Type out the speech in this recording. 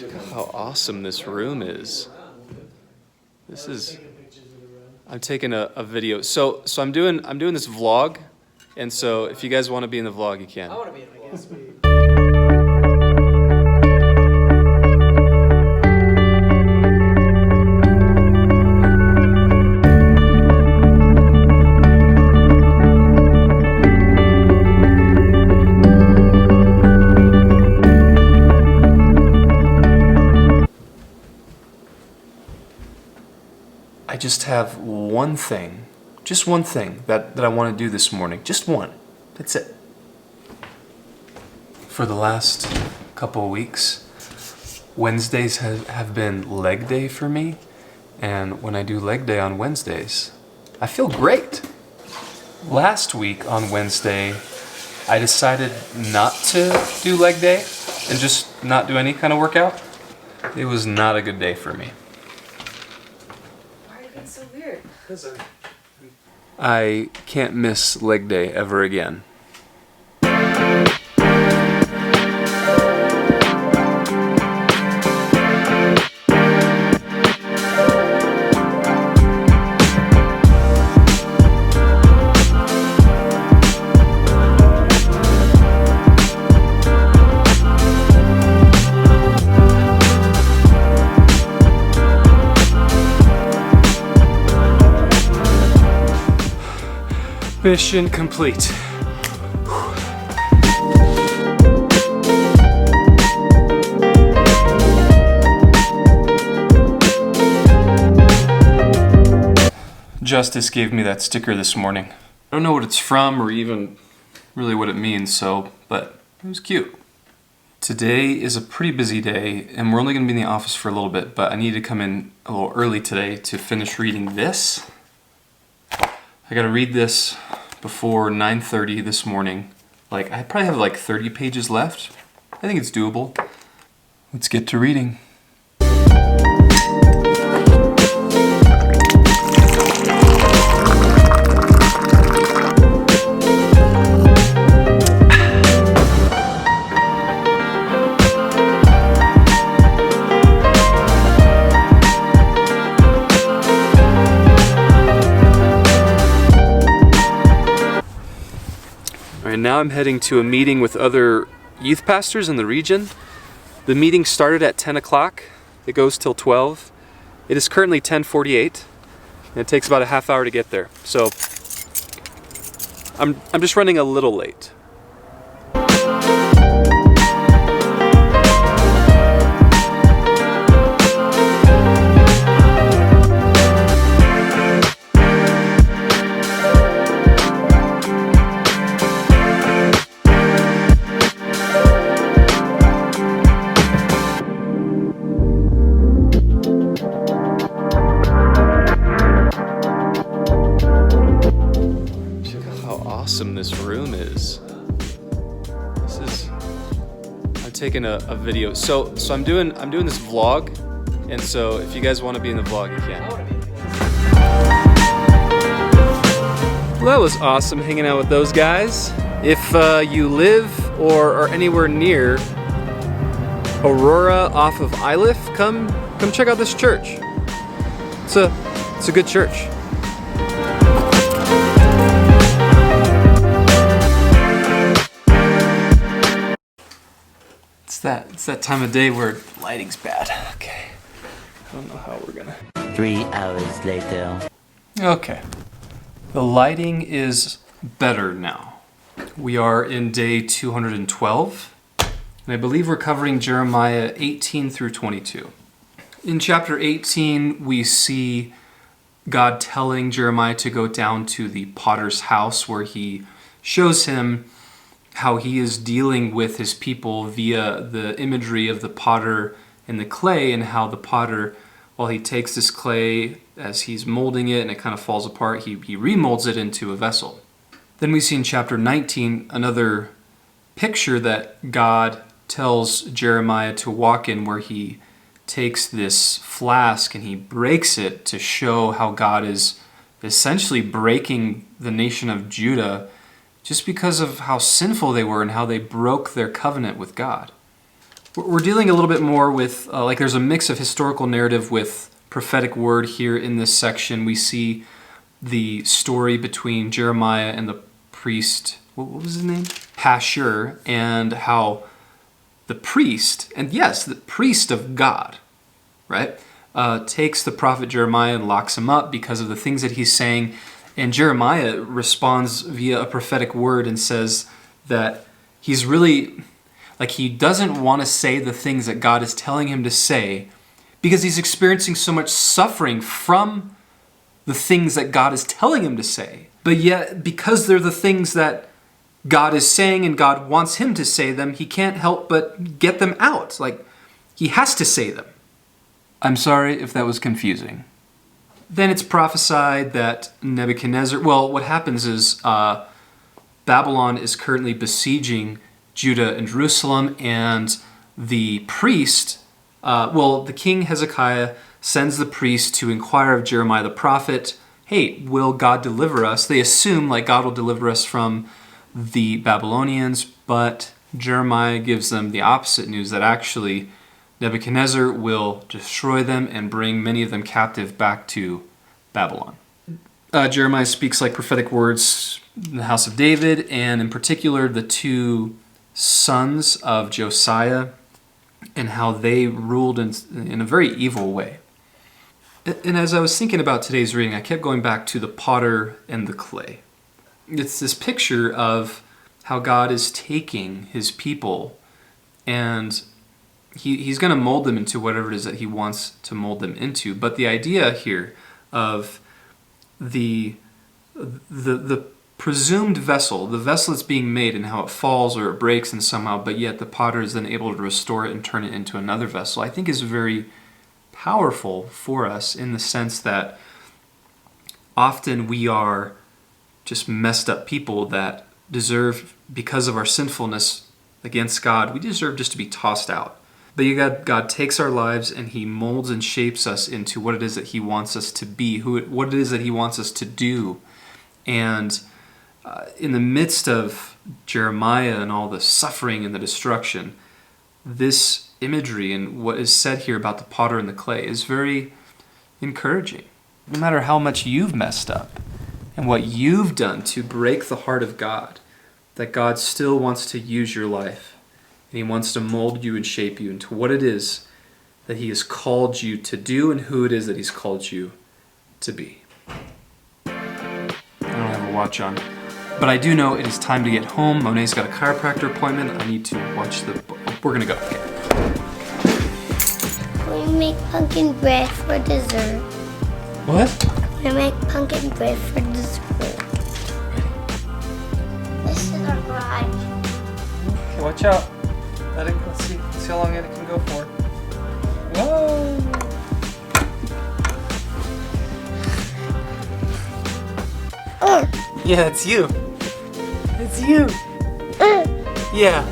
Look at how awesome this room is. I'm taking a video. So I'm doing this vlog, and so if you guys want to be in the vlog, you can. I want to be in the vlog. I just have one thing that I want to do this morning. Just one. That's it. For the last couple of weeks, Wednesdays have been leg day for me. And when I do leg day on Wednesdays, I feel great. Last week on Wednesday, I decided not to do leg day and just not do any kind of workout. It was not a good day for me. It's so weird. I can't miss leg day ever again. Mission complete. Justice gave me that sticker this morning. I don't know what it's from or even really what it means, but it was cute. Today is a pretty busy day, and we're only going to be in the office for a little bit, but I need to come in a little early today to finish reading this. I gotta read this before 9:30 this morning. I probably have 30 pages left. I think it's doable. Let's get to reading. Now I'm heading to a meeting with other youth pastors in the region. The meeting started at 10 o'clock. It goes till 12. It is currently 10:48, and it takes about a half hour to get there. So I'm just running a little late. Awesome this room is. I'm taking a video. So I'm doing this vlog, and so if you guys want to be in the vlog, you can. I want to be in the vlog. Well, that was awesome hanging out with those guys. If you live or are anywhere near Aurora off of Iliff, come check out this church. It's a good church. It's that time of day where lighting's bad. Okay. I don't know how we're gonna. 3 hours later. Okay. The lighting is better now. We are in day 212, and I believe we're covering Jeremiah 18 through 22. In chapter 18, we see God telling Jeremiah to go down to the potter's house, where he shows him how he is dealing with his people via the imagery of the potter and the clay, and how the potter, while he takes this clay as he's molding it and it kind of falls apart, he remolds it into a vessel. Then we see in chapter 19 another picture that God tells Jeremiah to walk in, where he takes this flask and he breaks it to show how God is essentially breaking the nation of Judah just because of how sinful they were and how they broke their covenant with God. We're dealing a little bit more with, like there's a mix of historical narrative with prophetic word here in this section. We see the story between Jeremiah and the priest, what was his name? Pashur, and how the priest, and yes, the priest of God, right, takes the prophet Jeremiah and locks him up because of the things that he's saying. And Jeremiah responds via a prophetic word and says that he's really, like he doesn't want to say the things that God is telling him to say because he's experiencing so much suffering from the things that God is telling him to say. But yet, because they're the things that God is saying and God wants him to say them, he can't help but get them out. Like, he has to say them. I'm sorry if that was confusing. Then it's prophesied that Nebuchadnezzar, well, what happens is Babylon is currently besieging Judah and Jerusalem, and the priest, the king Hezekiah sends the priest to inquire of Jeremiah the prophet, hey, will God deliver us? They assume like God will deliver us from the Babylonians, but Jeremiah gives them the opposite news, that actually Nebuchadnezzar will destroy them and bring many of them captive back to Babylon. Jeremiah speaks like prophetic words in the house of David, and in particular the two sons of Josiah and how they ruled in a very evil way. And as I was thinking about today's reading, I kept going back to the potter and the clay. It's this picture of how God is taking his people and he's going to mold them into whatever it is that he wants to mold them into. But the idea here of the presumed vessel, the vessel that's being made and how it falls or it breaks and somehow, but yet the potter is then able to restore it and turn it into another vessel, I think is very powerful for us in the sense that often we are just messed up people that deserve, because of our sinfulness against God, we deserve just to be tossed out. But God takes our lives and he molds and shapes us into what it is that he wants us to be, what it is that he wants us to do. And in the midst of Jeremiah and all the suffering and the destruction, this imagery and what is said here about the potter and the clay is very encouraging. No matter how much you've messed up and what you've done to break the heart of God, that God still wants to use your life. And he wants to mold you and shape you into what it is that he has called you to do and who it is that he's called you to be. I don't have a watch on. But I do know it is time to get home. Monet's got a chiropractor appointment. I need to watch we're going to go. Okay. We make pumpkin bread for dessert. What? We make pumpkin bread for dessert. This is our garage. Okay, watch out. Let's see how long it can go for. Whoa! Yeah, it's you. It's you. Yeah.